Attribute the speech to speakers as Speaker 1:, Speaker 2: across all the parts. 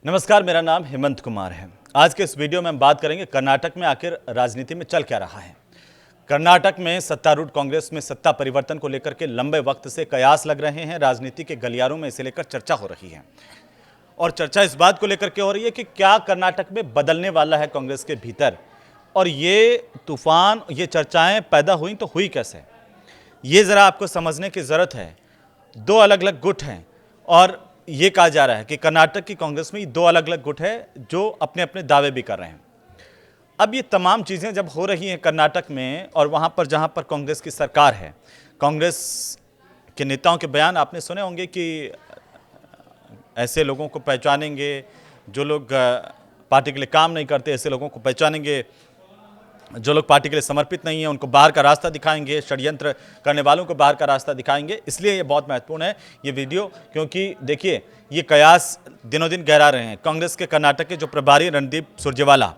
Speaker 1: नमस्कार, मेरा नाम हेमंत कुमार है। आज के इस वीडियो में हम बात करेंगे कर्नाटक में आखिर राजनीति में चल क्या रहा है। कर्नाटक में सत्तारूढ़ कांग्रेस में सत्ता परिवर्तन को लेकर के लंबे वक्त से कयास लग रहे हैं। राजनीति के गलियारों में इसे लेकर चर्चा हो रही है और चर्चा इस बात को लेकर के हो रही है कि क्या कर्नाटक में बदलने वाला है कांग्रेस के भीतर। और ये तूफान, ये चर्चाएं पैदा हुई तो हुई कैसे, ये ज़रा आपको समझने की ज़रूरत है। दो अलग अलग गुट हैं और ये कहा जा रहा है कि कर्नाटक की कांग्रेस में दो अलग अलग गुट है जो अपने अपने दावे भी कर रहे हैं। अब ये तमाम चीज़ें जब हो रही हैं कर्नाटक में और वहाँ पर जहाँ पर कांग्रेस की सरकार है, कांग्रेस के नेताओं के बयान आपने सुने होंगे कि ऐसे लोगों को पहचानेंगे जो लोग पार्टी के लिए काम नहीं करते, ऐसे लोगों को पहचानेंगे जो लोग पार्टी के लिए समर्पित नहीं है, उनको बाहर का रास्ता दिखाएंगे, षड्यंत्र करने वालों को बाहर का रास्ता दिखाएंगे। इसलिए ये बहुत महत्वपूर्ण है ये वीडियो, क्योंकि देखिए ये कयास दिनों दिन गहरा रहे हैं। कांग्रेस के कर्नाटक के जो प्रभारी रणदीप सुरजेवाला,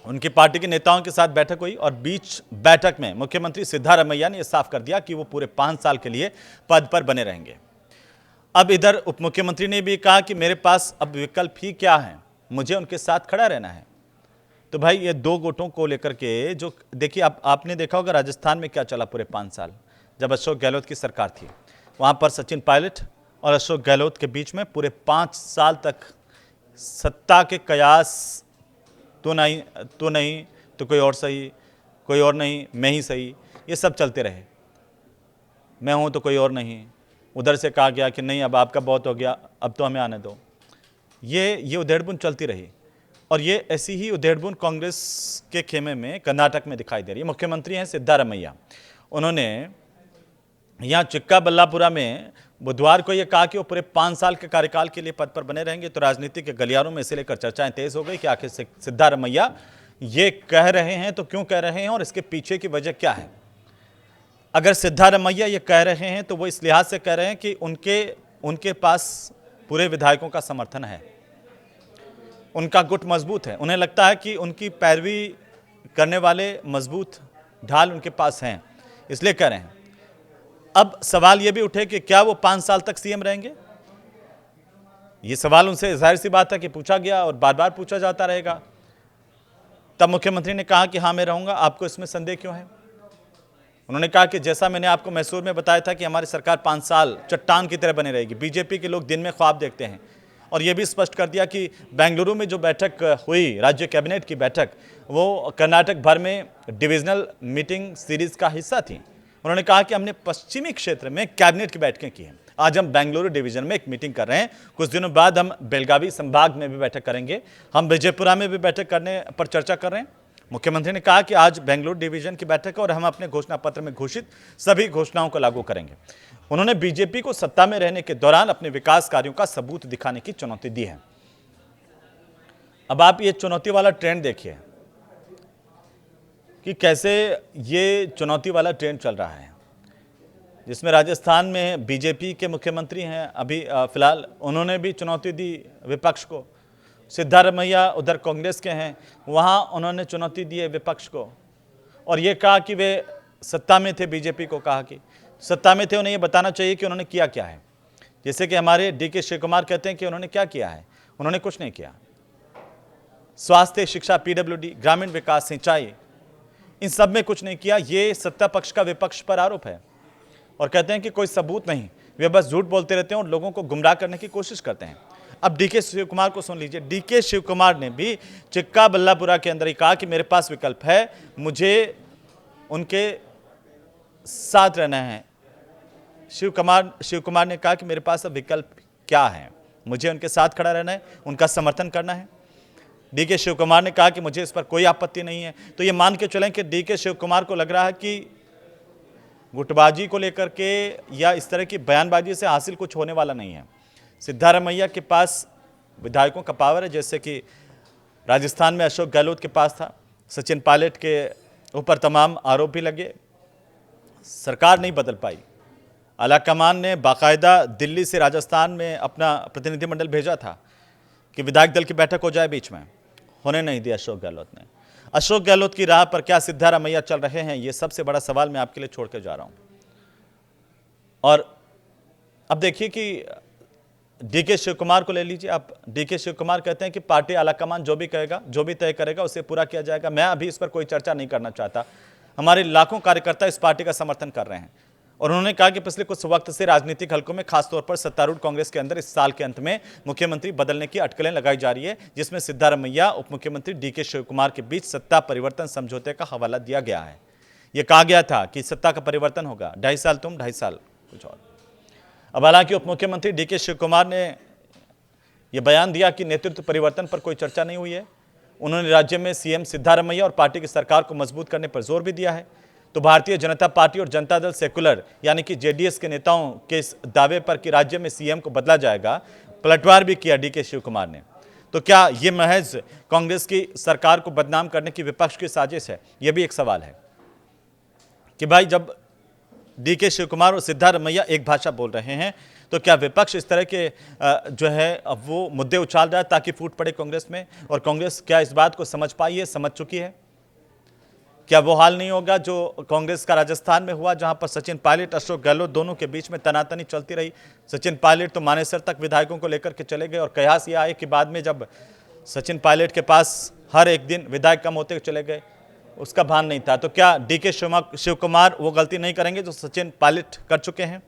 Speaker 1: उनकी पार्टी के नेताओं के साथ बैठक हुई और बीच बैठक में मुख्यमंत्री सिद्धारमैया ने यह साफ कर दिया कि वो पूरे 5 साल के लिए पद पर बने रहेंगे। अब इधर उप मुख्यमंत्री ने भी कहा कि मेरे पास अब विकल्प ही क्या है, मुझे उनके साथ खड़ा रहना है। तो भाई ये दो गुटों को लेकर के जो देखिए, आपने देखा होगा राजस्थान में क्या चला पूरे 5 साल, जब अशोक गहलोत की सरकार थी, वहाँ पर सचिन पायलट और अशोक गहलोत के बीच में पूरे 5 साल तक सत्ता के कयास, तो नहीं तो कोई और सही, कोई और नहीं मैं ही सही, ये सब चलते रहे। मैं हूँ तो कोई और नहीं। उधर से कहा गया कि नहीं अब आपका बहुत हो गया, अब तो हमें आने दो। ये उधेड़बुन चलती रही और ये ऐसी ही उधेड़बुन कांग्रेस के खेमे में कर्नाटक में दिखाई दे रही है। मुख्यमंत्री हैं सिद्धारमैया, उन्होंने यहाँ चिक्काबल्लापुरा में बुधवार को ये कहा कि वो पूरे 5 साल के कार्यकाल के लिए पद पर बने रहेंगे। तो राजनीति के गलियारों में इसे लेकर चर्चाएं तेज हो गई कि आखिर सिद्धारमैया ये कह रहे हैं तो क्यों कह रहे हैं और इसके पीछे की वजह क्या है। अगर सिद्धारमैया ये कह रहे हैं तो वो इस लिहाज से कह रहे हैं कि उनके पास पूरे विधायकों का समर्थन है, उनका गुट मजबूत है, उन्हें लगता है कि उनकी पैरवी करने वाले मजबूत ढाल उनके पास हैं, इसलिए कह रहे हैं। अब सवाल यह भी उठे कि क्या वो 5 साल तक सीएम रहेंगे। ये सवाल उनसे जाहिर सी बात है कि पूछा गया और बार बार पूछा जाता रहेगा। तब मुख्यमंत्री ने कहा कि हाँ मैं रहूंगा, आपको इसमें संदेह क्यों है। उन्होंने कहा कि जैसा मैंने आपको मैसूर में बताया था कि हमारी सरकार 5 साल चट्टान की तरह बनी रहेगी। बीजेपी के लोग दिन में ख्वाब देखते हैं और यह भी स्पष्ट कर दिया कि बेंगलुरु में जो बैठक हुई, राज्य कैबिनेट की बैठक, वो कर्नाटक भर में डिविजनल मीटिंग सीरीज का हिस्सा थी। उन्होंने कहा कि हमने पश्चिमी क्षेत्र में कैबिनेट की बैठकें की हैं। आज हम बेंगलुरु डिवीजन में एक मीटिंग कर रहे हैं, कुछ दिनों बाद हम बेलगावी संभाग में भी बैठक करेंगे, हम विजयपुरा में भी बैठक करने पर चर्चा कर रहे हैं। मुख्यमंत्री ने कहा कि आज बेंगलुरु डिवीजन की बैठक है और हम अपने घोषणा पत्र में घोषित सभी घोषणाओं को लागू करेंगे। उन्होंने बीजेपी को सत्ता में रहने के दौरान अपने विकास कार्यों का सबूत दिखाने की चुनौती दी है। अब आप ये चुनौती वाला ट्रेंड देखिए कि कैसे ये चुनौती वाला ट्रेंड चल रहा है, जिसमें राजस्थान में बीजेपी के मुख्यमंत्री हैं अभी फिलहाल, उन्होंने भी चुनौती दी विपक्ष को। सिद्धारमैया उधर कांग्रेस के हैं, वहाँ उन्होंने चुनौती दी है विपक्ष को और ये कहा कि वे सत्ता में थे। बीजेपी को कहा कि सत्ता में थे, उन्हें ये बताना चाहिए कि उन्होंने किया क्या है। जैसे कि हमारे डीके शिवकुमार कहते हैं कि उन्होंने क्या किया है, उन्होंने कुछ नहीं किया। स्वास्थ्य, शिक्षा, पीडब्ल्यूडी, ग्रामीण विकास, सिंचाई, इन सब में कुछ नहीं किया। ये सत्ता पक्ष का विपक्ष पर आरोप है और कहते हैं कि कोई सबूत नहीं, वे बस झूठ बोलते रहते हैं और लोगों को गुमराह करने की कोशिश करते हैं। अब डीके शिवकुमार को सुन लीजिए। डीके शिवकुमार ने भी चिक्काबल्लापुरा के अंदर ही कहा कि मेरे पास विकल्प है, मुझे उनके साथ रहना है। शिवकुमार ने कहा कि मेरे पास अब विकल्प क्या है, मुझे उनके साथ खड़ा रहना है, उनका समर्थन करना है। डीके शिवकुमार ने कहा कि मुझे इस पर कोई आपत्ति नहीं है। तो ये मान के चलें कि डीके शिवकुमार को लग रहा है कि गुटबाजी को लेकर के या इस तरह की बयानबाजी से हासिल कुछ होने वाला नहीं है। सिद्धारमैया के पास विधायकों का पावर है, जैसे कि राजस्थान में अशोक गहलोत के पास था, सचिन पायलट के ऊपर तमाम आरोप भी लगे, सरकार नहीं बदल पाई। आलाकमान ने बाकायदा दिल्ली से राजस्थान में अपना प्रतिनिधिमंडल भेजा था कि विधायक दल की बैठक हो जाए, बीच में होने नहीं दिया अशोक गहलोत ने। अशोक गहलोत की राह पर क्या सिद्धारमैया चल रहे हैं, ये सबसे बड़ा सवाल मैं आपके लिए छोड़ के जा रहा हूं। और अब देखिए कि डीके शिव कुमार को ले लीजिए आप। डीके शिव कुमार कहते हैं कि पार्टी आलाकमान जो भी कहेगा, जो भी तय करेगा उसे पूरा किया जाएगा। मैं अभी इस पर कोई चर्चा नहीं करना चाहता। हमारे लाखों कार्यकर्ता इस पार्टी का समर्थन कर रहे हैं। और उन्होंने कहा कि पिछले कुछ वक्त से राजनीतिक हलकों में खासतौर पर सत्तारूढ़ कांग्रेस के अंदर इस साल के अंत में मुख्यमंत्री बदलने की अटकलें लगाई जा रही है, जिसमें सिद्धारमैया, उप मुख्यमंत्री डीके शिव कुमार के बीच सत्ता परिवर्तन समझौते का हवाला दिया गया है। यह कहा गया था कि सत्ता का परिवर्तन होगा, 2.5 साल तुम, 2.5 साल कुछ और। अब हालांकि उप मुख्यमंत्री डीके शिव कुमार ने यह बयान दिया कि नेतृत्व परिवर्तन पर कोई चर्चा नहीं हुई है। उन्होंने राज्य में सीएम सिद्धारमैया और पार्टी की सरकार को मजबूत करने पर जोर भी दिया है। तो भारतीय जनता पार्टी और जनता दल सेकुलर यानी कि जेडीएस के नेताओं के इस दावे पर कि राज्य में सीएम को बदला जाएगा, पलटवार भी किया डीके शिव कुमार ने। तो क्या यह महज कांग्रेस की सरकार को बदनाम करने की विपक्ष की साजिश है? यह भी एक सवाल है कि भाई जब डीके शिव कुमार और सिद्धारमैया एक भाषा बोल रहे हैं तो क्या विपक्ष इस तरह के जो है अब वो मुद्दे उछाल रहा है ताकि फूट पड़े कांग्रेस में? और कांग्रेस क्या इस बात को समझ पाई है, समझ चुकी है? क्या वो हाल नहीं होगा जो कांग्रेस का राजस्थान में हुआ, जहां पर सचिन पायलट, अशोक गहलोत दोनों के बीच में तनातनी चलती रही। सचिन पायलट तो मानेसर तक विधायकों को लेकर के चले गए और कयास ये आए कि बाद में जब सचिन पायलट के पास हर एक दिन विधायक कम होते चले गए, उसका भान नहीं था। तो क्या डीके शिव कुमार वो गलती नहीं करेंगे जो सचिन पायलट कर चुके हैं?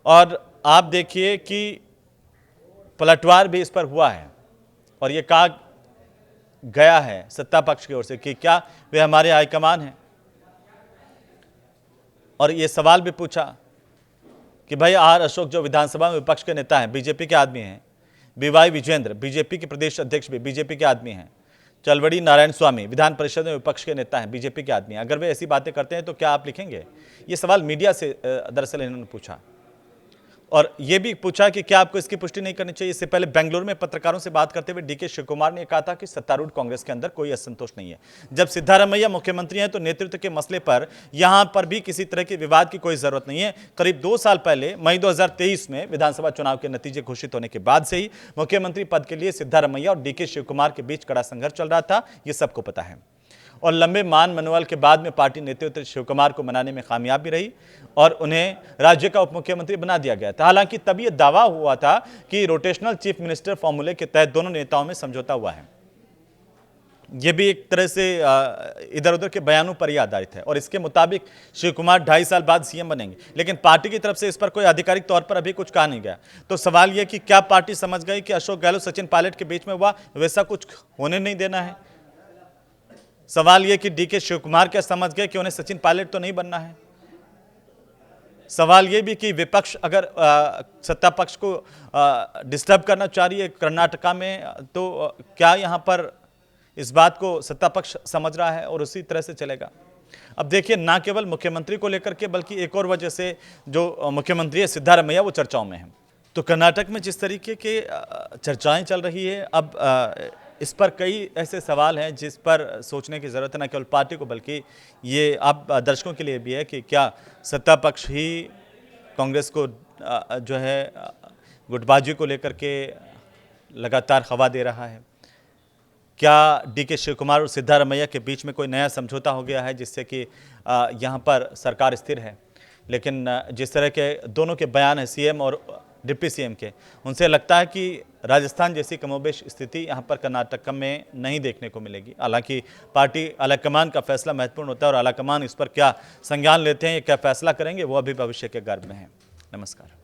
Speaker 1: और आप देखिए कि पलटवार भी इस पर हुआ है और ये कहा गया है सत्ता पक्ष की ओर से कि क्या वे हमारे हाईकमान हैं। और ये सवाल भी पूछा कि भाई आर अशोक जो विधानसभा में विपक्ष के नेता हैं, बीजेपी के आदमी हैं, बीवाई विजेंद्र बीजेपी के प्रदेश अध्यक्ष भी बीजेपी के आदमी हैं, चलवड़ी नारायण स्वामी विधान परिषद में विपक्ष के नेता हैं, बीजेपी के आदमी हैं, अगर वे ऐसी बातें करते हैं तो क्या आप लिखेंगे? ये सवाल मीडिया से दरअसल इन्होंने पूछा। और यह भी पूछा कि क्या आपको इसकी पुष्टि नहीं करनी चाहिए? इससे पहले बेंगलुरु में पत्रकारों से बात करते हुए डीके शिव कुमार ने कहा था कि सत्तारूढ़ कांग्रेस के अंदर कोई असंतोष नहीं है। जब सिद्धारमैया मुख्यमंत्री हैं तो नेतृत्व के मसले पर यहां पर भी किसी तरह के विवाद की कोई जरूरत नहीं है। करीब 2 साल पहले मई 2023 में विधानसभा चुनाव के नतीजे घोषित होने के बाद से ही मुख्यमंत्री पद के लिए सिद्धारमैया और डीके शिव कुमार के बीच कड़ा संघर्ष चल रहा था, यह सबको पता है। और लंबे मान मनोवल के बाद में पार्टी नेतृत्व शिव कुमार को मनाने में कामयाब भी रही और उन्हें राज्य का उप मुख्यमंत्री बना दिया गया था। हालांकि तब यह दावा हुआ था कि रोटेशनल चीफ मिनिस्टर फॉर्मूले के तहत दोनों नेताओं में समझौता हुआ है। यह भी एक तरह से इधर उधर के बयानों पर ही आधारित है और इसके मुताबिक शिव कुमार 2.5 साल बाद सीएम बनेंगे, लेकिन पार्टी की तरफ से इस पर कोई आधिकारिक तौर पर अभी कुछ कहा नहीं गया। तो सवाल यह कि क्या पार्टी समझ गई कि अशोक गहलोत सचिन पायलट के बीच में हुआ वैसा कुछ होने नहीं देना है? सवाल यह कि डीके शिव कुमार क्या समझ गए कि उन्हें सचिन पायलट तो नहीं बनना है? सवाल यह भी कि विपक्ष अगर सत्ता पक्ष को डिस्टर्ब करना चाह रही है कर्नाटका में, तो क्या यहां पर इस बात को सत्ता पक्ष समझ रहा है और उसी तरह से चलेगा? अब देखिए, ना केवल मुख्यमंत्री को लेकर के बल्कि एक और वजह से जो मुख्यमंत्री है सिद्धारमैया वो चर्चाओं में है। तो कर्नाटक में जिस तरीके के चर्चाएं चल रही है, अब इस पर कई ऐसे सवाल हैं जिस पर सोचने की ज़रूरत है, न केवल पार्टी को बल्कि ये आप दर्शकों के लिए भी है कि क्या सत्ता पक्ष ही कांग्रेस को जो है गुटबाजी को लेकर के लगातार हवा दे रहा है? क्या डीके शिव कुमार और सिद्धारमैया के बीच में कोई नया समझौता हो गया है जिससे कि यहाँ पर सरकार स्थिर है? लेकिन जिस तरह के दोनों के बयान हैं सीएम और डिप्टी सीएम के, उनसे लगता है कि राजस्थान जैसी कमोबेश स्थिति यहाँ पर कर्नाटक में नहीं देखने को मिलेगी। हालांकि पार्टी आलाकमान का फैसला महत्वपूर्ण होता है और आलाकमान इस पर क्या संज्ञान लेते हैं, क्या फैसला करेंगे, वो अभी भविष्य के गर्भ में है। नमस्कार।